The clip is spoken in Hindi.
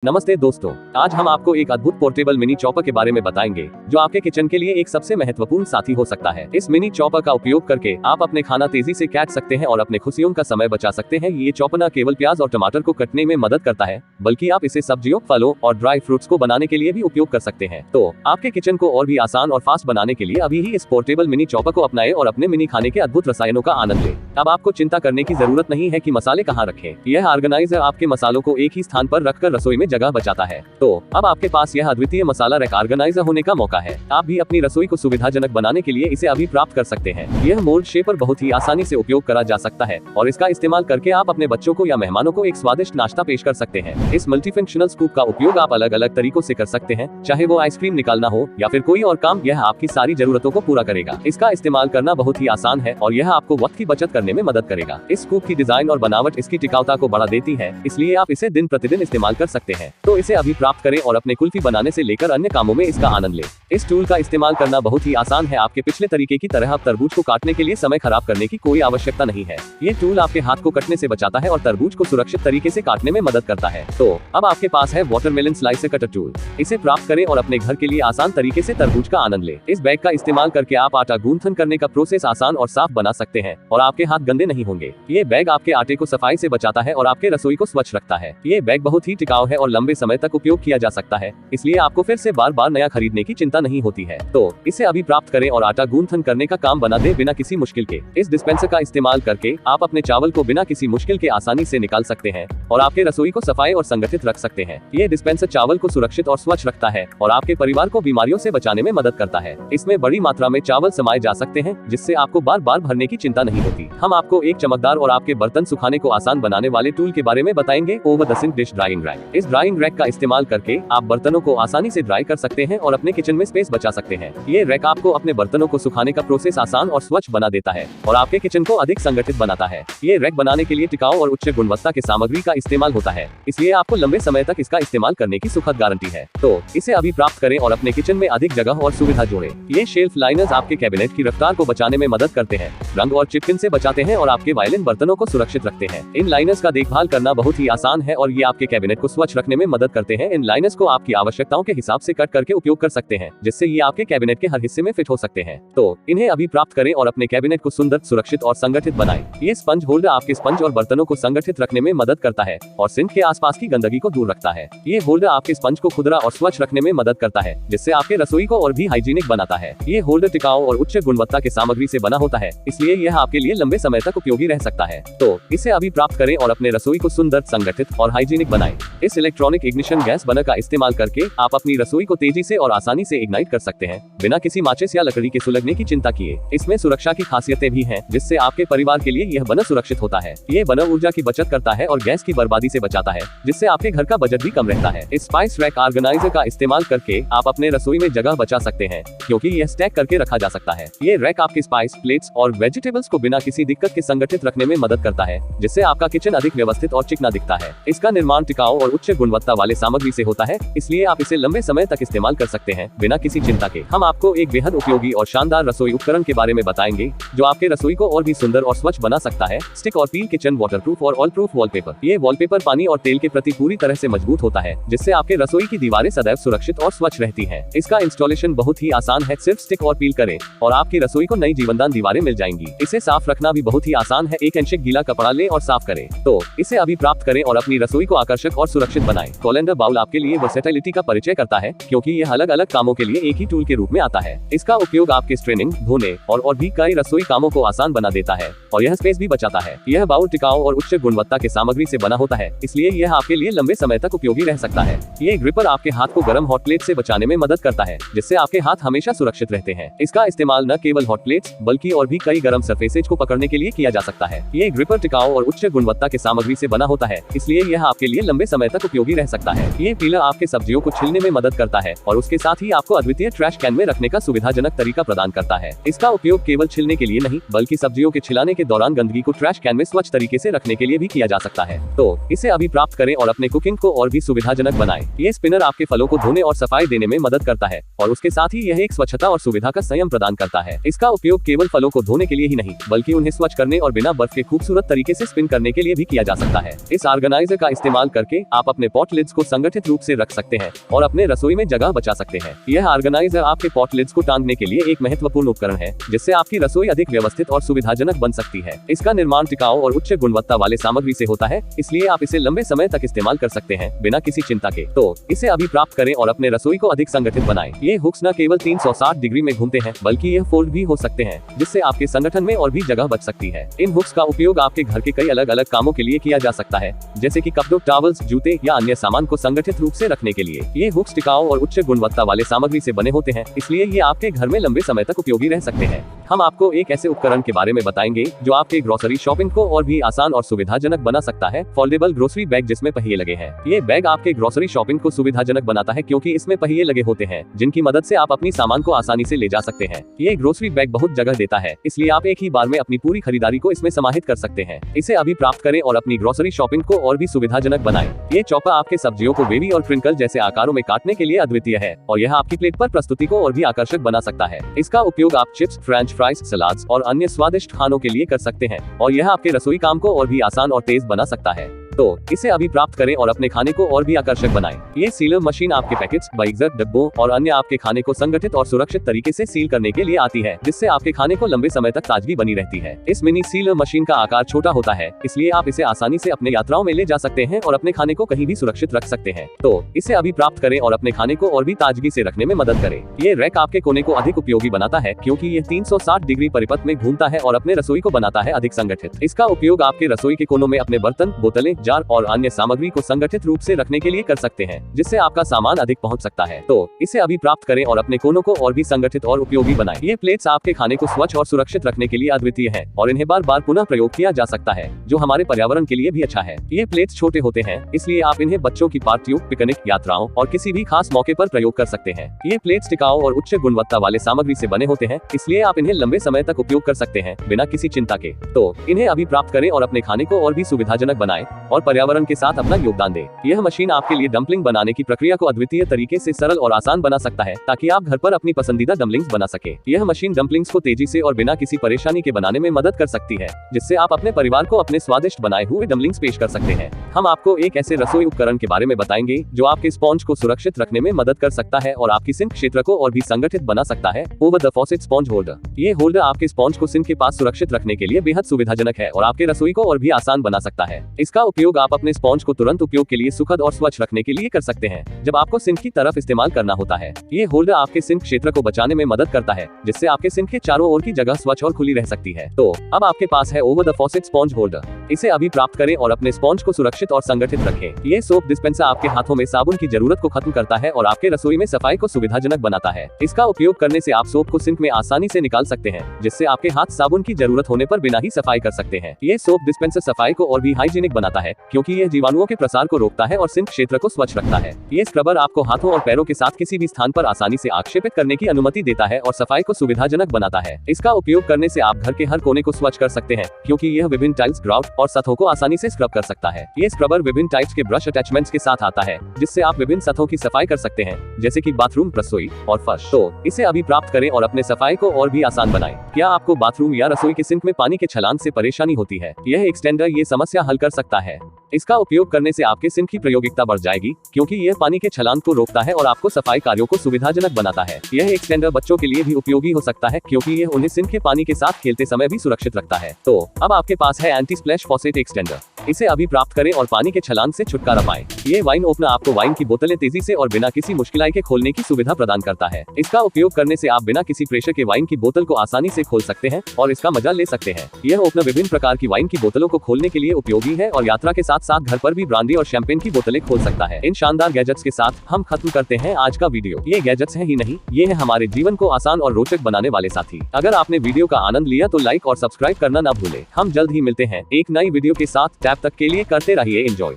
नमस्ते दोस्तों, आज हम आपको एक अद्भुत पोर्टेबल मिनी चॉपर के बारे में बताएंगे जो आपके किचन के लिए एक सबसे महत्वपूर्ण साथी हो सकता है। इस मिनी चॉपर का उपयोग करके आप अपने खाना तेजी से काट सकते हैं और अपने खुशियों का समय बचा सकते हैं। ये चॉपर न केवल प्याज और टमाटर को कटने में मदद करता है, बल्कि आप इसे सब्जियों, फलों और ड्राई फ्रूट्स को बनाने के लिए भी उपयोग कर सकते हैं। तो आपके किचन को और भी आसान और फास्ट बनाने के लिए अभी ही इस पोर्टेबल मिनी चॉपर को अपनाएं और अपने मिनी खाने के अद्भुत रसायनों का आनंद लें। अब आपको चिंता करने की जरूरत नहीं है कि मसाले कहाँ रखें। यह ऑर्गेनाइजर आपके मसालों को एक ही स्थान पर रखकर रसोई में जगह बचाता है। तो अब आपके पास यह अद्वितीय मसाला रैक ऑर्गेनाइजर होने का मौका है। आप भी अपनी रसोई को सुविधाजनक बनाने के लिए इसे अभी प्राप्त कर सकते हैं। यह मोल्ड शेपर बहुत ही आसानी से उपयोग करा जा सकता है और इसका इस्तेमाल करके आप अपने बच्चों को या मेहमानों को एक स्वादिष्ट नाश्ता पेश कर सकते हैं। इस मल्टीफंक्शनल स्कूप का उपयोग आप अलग अलग तरीकों से कर सकते हैं, चाहे वो आइसक्रीम निकालना हो या फिर कोई और काम। यह आपकी सारी जरूरतों को पूरा करेगा। इसका इस्तेमाल करना बहुत ही आसान है और यह आपको वक्त की बचत करने में मदद करेगा। इस स्कूप की डिजाइन और बनावट इसकी टिकाऊता को बढ़ा देती है, इसलिए आप इसे दिन प्रतिदिन इस्तेमाल कर सकते हैं। तो इसे अभी प्राप्त करें और अपने कुल्फी बनाने से लेकर अन्य कामों में इसका आनंद लें। इस टूल का इस्तेमाल करना बहुत ही आसान है। आपके पिछले तरीके की तरह अब तरबूज को काटने के लिए समय खराब करने की कोई आवश्यकता नहीं है। ये टूल आपके हाथ को कटने से बचाता है और तरबूज को सुरक्षित तरीके से काटने में मदद करता है। तो अब आपके पास है वाटरमेलन स्लाइसर कटर टूल। इसे प्राप्त करें और अपने घर के लिए आसान तरीके से तरबूज का आनंद लें। इस बैग का इस्तेमाल करके आप आटा गूंथन करने का प्रोसेस आसान और साफ बना सकते हैं और आपके हाथ गंदे नहीं होंगे। ये बैग आपके आटे को सफाई से बचाता है और आपके रसोई को स्वच्छ रखता है। ये बैग बहुत ही टिकाऊ है और लंबे समय तक उपयोग किया जा सकता है, इसलिए आपको फिर से बार बार नया खरीदने की चिंता नहीं होती है। तो इसे अभी प्राप्त करें और आटा गूंथन करने का काम बना दे बिना किसी मुश्किल के। इस डिस्पेंसर का इस्तेमाल करके आप अपने चावल को बिना किसी मुश्किल के आसानी से निकाल सकते हैं और आपके रसोई को सफाई और संगठित रख सकते हैं। ये डिस्पेंसर चावल को सुरक्षित और स्वच्छ रखता है और आपके परिवार को बीमारियों से बचाने में मदद करता है। इसमें बड़ी मात्रा में चावल समाये जा सकते हैं, जिससे आपको बार बार भरने की चिंता नहीं होती। हम आपको एक चमकदार और आपके बर्तन सुखाने को आसान बनाने वाले टूल के बारे में बताएंगे, over the sink dish drying rack. इस ड्राइंग रैक का इस्तेमाल करके आप बर्तनों को आसानी से ड्राई कर सकते हैं और अपने किचन में स्पेस बचा सकते हैं। ये रैक आपको अपने बर्तनों को सुखाने का प्रोसेस आसान और स्वच्छ बना देता है और आपके किचन को अधिक संगठित बनाता है। ये रैक बनाने के लिए टिकाऊ और उच्च गुणवत्ता के सामग्री का इस्तेमाल होता है, इसलिए आपको लंबे समय तक इसका इस्तेमाल करने की सुखद गारंटी है। तो इसे अभी प्राप्त करें और अपने किचन में अधिक जगह और सुविधा जोड़ें। ये शेल्फ लाइनर्स आपके कैबिनेट की रफ्तार को बचाने में मदद करते हैं, रंग और चिपकिन से बचाते हैं और आपके वायलिन बर्तनों को सुरक्षित रखते हैं। इन लाइनर्स का देखभाल करना बहुत ही आसान है और ये आपके कैबिनेट को स्वच्छ रखने में मदद करते हैं। इन लाइनर्स को आपकी आवश्यकताओं के हिसाब से कट करके उपयोग कर सकते हैं, जिससे ये आपके कैबिनेट के हर हिस्से में फिट हो सकते हैं। तो इन्हें अभी प्राप्त करें और अपने कैबिनेट को सुंदर, सुरक्षित और संगठित बनाएं। ये स्पंज होल्डर आपके स्पंज और बर्तनों को संगठित रखने में मदद करता है और सिंक के आसपास की गंदगी को दूर रखता है। ये होल्डर आपके स्पंज को खुरदरा और स्वच्छ रखने में मदद करता है, जिससे आपके रसोई को और भी हाइजीनिक बनाता है। ये होल्डर टिकाऊ और उच्च गुणवत्ता के सामग्री से बना होता है, इसलिए यह आपके लिए लंबे समय तक उपयोगी रह सकता है। तो इसे अभी प्राप्त करें और अपने रसोई को सुंदर, संगठित और हाइजीनिक बनाएं। इस इलेक्ट्रॉनिक इग्निशन गैस बर्नर का इस्तेमाल करके आप अपनी रसोई को तेजी से और आसानी से इग्नाइट कर सकते हैं, बिना किसी माचिस या लकड़ी के सुलगने की चिंता किए। इसमें सुरक्षा की खासियतें भी हैं, जिससे आपके परिवार के लिए यह बर्नर सुरक्षित होता है। ये बर्नर ऊर्जा की बचत करता है और गैस की बर्बादी से बचाता है, जिससे आपके घर का बजट भी कम रहता है। इस स्पाइस रैक ऑर्गेनाइजर का इस्तेमाल करके आप अपने रसोई में जगह बचा सकते हैं, क्योंकि यह स्टैक करके रखा जा सकता है। ये रैक आपके स्पाइस, प्लेट्स और वेजिटेबल्स को बिना किसी दिक्कत के संगठित रखने में मदद करता है, जिससे आपका किचन अधिक व्यवस्थित और चिकना दिखता है। इसका निर्माण टिकाऊ और उच्च गुणवत्ता वाले सामग्री से होता है, इसलिए आप इसे लंबे समय तक इस्तेमाल कर सकते हैं बिना किसी चिंता के। हम आपको एक बेहद उपयोगी और शानदार रसोई उपकरण के बारे में बताएंगे, जो आपके रसोई को और भी सुंदर और स्वच्छ बना सकता है। स्टिक और पील किचन वाटरप्रूफ और ऑल प्रूफ वॉलपेपर। ये वॉलपेपर पानी और तेल के प्रति पूरी तरह से मजबूत होता है, जिससे आपके रसोई की दीवारें सदैव सुरक्षित और स्वच्छ रहती हैं। इसका इंस्टॉलेशन बहुत ही आसान है, सिर्फ स्टिक और पील करें और आपकी रसोई को नई जीवनदान दीवारें मिल जाएंगी। इसे साफ रखना भी बहुत ही आसान है, एक इंच गीला कपड़ा लें और साफ करें। तो इसे अभी प्राप्त करें और अपनी रसोई को आकर्षक और सुरक्षित बनाएं। कोलेंडर बाउल आपके लिए वर्सेटिलिटी का परिचय करता है, क्योंकि यह अलग अलग कामों के लिए एक ही टूल के रूप में आता है। इसका उपयोग आपके स्ट्रेनिंग, धोने और भी कई रसोई कामों को आसान बना देता है और यह स्पेस भी बचाता है। यह बाउल टिकाऊ और उच्च गुणवत्ता के सामग्री से बना होता है, इसलिए यह आपके लिए लंबे समय तक उपयोगी रह सकता है। ये ग्रिपर आपके हाथ को गर्म हॉट प्लेट से बचाने में मदद करता है, जिससे आपके हाथ हमेशा सुरक्षित रहते हैं। इसका इस्तेमाल न केवल हॉट प्लेट्स बल्कि और भी कई गर्म सरफेसेज को पकड़ने के लिए किया जा सकता है। ये ग्रिपर टिकाऊ और उच्च गुणवत्ता के सामग्री से बना होता है, इसलिए यह आपके लिए लंबे समय तक उपयोगी रह सकता है। ये पीलर आपके सब्जियों को छीलने में मदद करता है और उसके साथ ही आपको आपको अद्वितीय ट्रैश कैन में रखने का सुविधाजनक तरीका प्रदान करता है। इसका उपयोग केवल छिलने के लिए नहीं, बल्कि सब्जियों के छिलाने के दौरान गंदगी को ट्रैश कैन में स्वच्छ तरीके से रखने के लिए भी किया जा सकता है। तो इसे अभी प्राप्त करें और अपने कुकिंग को और भी सुविधाजनक बनाएं। ये स्पिनर आपके फलों को धोने और सफाई देने में मदद करता है और उसके साथ ही यह एक स्वच्छता और सुविधा का संयम प्रदान करता है। इसका उपयोग केवल फलों को धोने के लिए ही नहीं, बल्कि उन्हें स्वच्छ करने और बिना बर्फ के खूबसूरत तरीके से स्पिन करने के लिए भी किया जा सकता है। इस ऑर्गेनाइजर का इस्तेमाल करके आप अपने पॉट लिड्स को संगठित रूप से रख सकते हैं और अपने रसोई में जगह बचा सकते हैं। यह ऑर्गेनाइजर आपके पॉट लिड्स को टांगने के लिए एक महत्वपूर्ण उपकरण है, जिससे आपकी रसोई अधिक व्यवस्थित और सुविधाजनक बन सकती है। इसका निर्माण टिकाऊ और उच्च गुणवत्ता वाले सामग्री से होता है, इसलिए आप इसे लंबे समय तक इस्तेमाल कर सकते हैं बिना किसी चिंता के। तो इसे अभी प्राप्त करें और अपने रसोई को अधिक संगठित बनाएं। ये हुक्स न केवल 360 डिग्री में घूमते हैं, बल्कि यह फोल्ड भी हो सकते हैं, जिससे आपके संगठन में और भी जगह बच सकती है। इन हुक्स का उपयोग आपके घर के कई अलग अलग कामों के लिए किया जा सकता है, जैसे कि कपड़ों, टॉवल्स, जूते या अन्य सामान को संगठित रूप से रखने के लिए। ये हुक्स टिकाऊ और उच्च गुणवत्ता वाले सामग्री से बने होते हैं, इसलिए ये आपके घर में लंबे समय तक उपयोगी रह सकते हैं। हम आपको एक ऐसे उपकरण के बारे में बताएंगे जो आपके ग्रोसरी शॉपिंग को और भी आसान और सुविधाजनक बना सकता है। फोल्डेबल ग्रोसरी बैग जिसमें पहिए लगे हैं। ये बैग आपके ग्रोसरी शॉपिंग को सुविधाजनक बनाता है, क्योंकि इसमें पहिए लगे होते हैं, जिनकी मदद से आप अपनी सामान को आसानी से ले जा सकते हैं। ये ग्रोसरी बैग बहुत जगह देता है, इसलिए आप एक ही बार में अपनी पूरी खरीदारी को इसमें समाहित कर सकते हैं। इसे अभी प्राप्त करें और अपनी ग्रोसरी शॉपिंग को और भी सुविधाजनक बनाएं। ये चॉपर आपके सब्जियों को वेवी और क्रिंकल जैसे आकारों में काटने के लिए अद्वितीय है और यह आपकी प्लेट पर प्रस्तुति को और भी आकर्षक बना सकता है। इसका उपयोग आप चिप्स, फ्रेंच फ्राइज, सलाड्स और अन्य स्वादिष्ट खानों के लिए कर सकते हैं और यह आपके रसोई काम को और भी आसान और तेज बना सकता है। तो इसे अभी प्राप्त करें और अपने खाने को और भी आकर्षक बनाएं। ये सीलर मशीन आपके पैकेट्स, बाइक्स, डब्बों और अन्य आपके खाने को संगठित और सुरक्षित तरीके से सील करने के लिए आती है, जिससे आपके खाने को लंबे समय तक ताजगी बनी रहती है। इस मिनी सीलर मशीन का आकार छोटा होता है, इसलिए आप इसे आसानी से अपने यात्राओं में ले जा सकते हैं और अपने खाने को कहीं भी सुरक्षित रख सकते हैं। तो इसे अभी प्राप्त करें और अपने खाने को और भी ताजगी से रखने में मदद करें। ये रैक आपके कोने को अधिक उपयोगी बनाता है, क्योंकि ये 360 डिग्री परिपथ में घूमता है और अपने रसोई को बनाता है अधिक संगठित। इसका उपयोग आपके रसोई के कोनों में अपने बर्तन, बोतलें, जार और अन्य सामग्री को संगठित रूप से रखने के लिए कर सकते हैं, जिससे आपका सामान अधिक पहुंच सकता है। तो इसे अभी प्राप्त करें और अपने कोनों को और भी संगठित और उपयोगी बनाएं। ये प्लेट्स आपके खाने को स्वच्छ और सुरक्षित रखने के लिए अद्वितीय है और इन्हें बार बार पुनः प्रयोग किया जा सकता है, जो हमारे पर्यावरण के लिए भी अच्छा है। ये प्लेट्स छोटे होते हैं, इसलिए आप इन्हें बच्चों की पार्टियों, पिकनिक, यात्राओं और किसी भी खास मौके पर प्रयोग कर सकते हैं। ये प्लेट्स टिकाऊ और उच्च गुणवत्ता वाले सामग्री से बने होते हैं, इसलिए आप इन्हें लंबे समय तक उपयोग कर सकते हैं बिना किसी चिंता के। तो इन्हें अभी प्राप्त करें और अपने खाने को और भी सुविधाजनक बनाएं और पर्यावरण के साथ अपना योगदान दें। यह मशीन आपके लिए डम्पलिंग बनाने की प्रक्रिया को अद्वितीय तरीके से सरल और आसान बना सकता है, ताकि आप घर पर अपनी पसंदीदा डम्पलिंग्स बना सके। यह मशीन डम्पलिंग्स को तेजी से और बिना किसी परेशानी के बनाने में मदद कर सकती है, जिससे आप अपने परिवार को अपने स्वादिष्ट बनाए हुए डम्पलिंग्स पेश कर सकते हैं। हम आपको एक ऐसे रसोई उपकरण के बारे में बताएंगे जो आपके स्पॉन्ज को सुरक्षित रखने में मदद कर सकता है और आपकी सिंक क्षेत्र को और भी संगठित बना सकता है। Over the faucet sponge holder. ये होल्डर आपके स्पॉन्ज को सिंक के पास सुरक्षित रखने के लिए बेहद सुविधाजनक है और आपके रसोई को और भी आसान बना सकता है। इसका उपयोग आप अपने स्पॉन्ज को तुरंत उपयोग के लिए सुखद और स्वच्छ रखने के लिए कर सकते हैं, जब आपको सिंक की तरफ इस्तेमाल करना होता है। ये होल्डर आपके सिंक क्षेत्र को बचाने में मदद करता है, जिससे आपके सिंक के चारों ओर की जगह स्वच्छ और खुली रह सकती है। तो अब आपके पास है over the faucet sponge holder. इसे अभी प्राप्त करें और अपने स्पॉन्ज को सुरक्षित और संगठित रखें। ये सोप डिस्पेंसर आपके हाथों में साबुन की जरूरत को खत्म करता है और आपके रसोई में सफाई को सुविधाजनक बनाता है। इसका उपयोग करने से आप सोप को सिंक में आसानी से निकाल सकते हैं, जिससे आपके हाथ साबुन की जरूरत होने पर बिना ही सफाई कर सकते हैं। ये सोप डिस्पेंसर सफाई को और भी हाइजीनिक बनाता है, क्योंकि यह जीवाणुओं के प्रसार को रोकता है और सिंक क्षेत्र को स्वच्छ रखता है। ये स्क्रबर आपको हाथों और पैरों के साथ किसी भी स्थान पर आसानी से आक्षेपित करने की अनुमति देता है और सफाई को सुविधाजनक बनाता है। इसका उपयोग करने से आप घर के हर कोने को स्वच्छ कर सकते हैं, क्योंकि यह विभिन्न टाइल्स, ग्राउट और सतहों को आसानी से स्क्रब कर सकता है। ये स्क्रबर विभिन्न टाइप्स के ब्रश अटैचमेंट्स के साथ आता है, जिससे आप विभिन्न सतहों की सफाई कर सकते हैं, जैसे कि बाथरूम, रसोई और फर्श। तो इसे अभी प्राप्त करें और अपने सफाई को और भी आसान बनाएं। क्या आपको बाथरूम या रसोई के सिंक में पानी के छलांग से परेशानी होती है? यह एक्सटेंडर ये समस्या हल कर सकता है। इसका उपयोग करने से आपके सिंक की प्रयोगिकता बढ़ जाएगी, क्योंकि यह पानी के छलांग को रोकता है और आपको सफाई कार्यों को सुविधाजनक बनाता है। यह एक्सटेंडर बच्चों के लिए भी उपयोगी हो सकता है, क्योंकि यह उन्हें सिंक के पानी के साथ खेलते समय भी सुरक्षित रखता है। तो अब आपके पास है एंटी स्प्लैश फॉसेट एक्सटेंडर। इसे अभी प्राप्त करें और पानी के छलांग से छुटकारा पाएं। ये वाइन ओपनर आपको वाइन की बोतलें तेजी से और बिना किसी मुश्किल के खोलने की सुविधा प्रदान करता है। इसका उपयोग करने से आप बिना किसी प्रेशर के वाइन की बोतल को आसानी से खोल सकते हैं और इसका मजा ले सकते हैं। यह ओपनर विभिन्न प्रकार की वाइन की बोतलों को खोलने के लिए उपयोगी है और यात्रा के साथ साथ घर पर भी ब्रांडी और शैंपेन की बोतलें खोल सकता है। इन शानदार गैजेट्स के साथ हम खत्म करते हैं आज का वीडियो। ये गैजेट्स हैं ही नहीं, ये है हमारे जीवन को आसान और रोचक बनाने वाले साथी। अगर आपने वीडियो का आनंद लिया तो लाइक और सब्सक्राइब करना ना भूलें। हम जल्द ही मिलते हैं एक नई वीडियो के साथ। तब तक के लिए करते रहिए एंजॉय।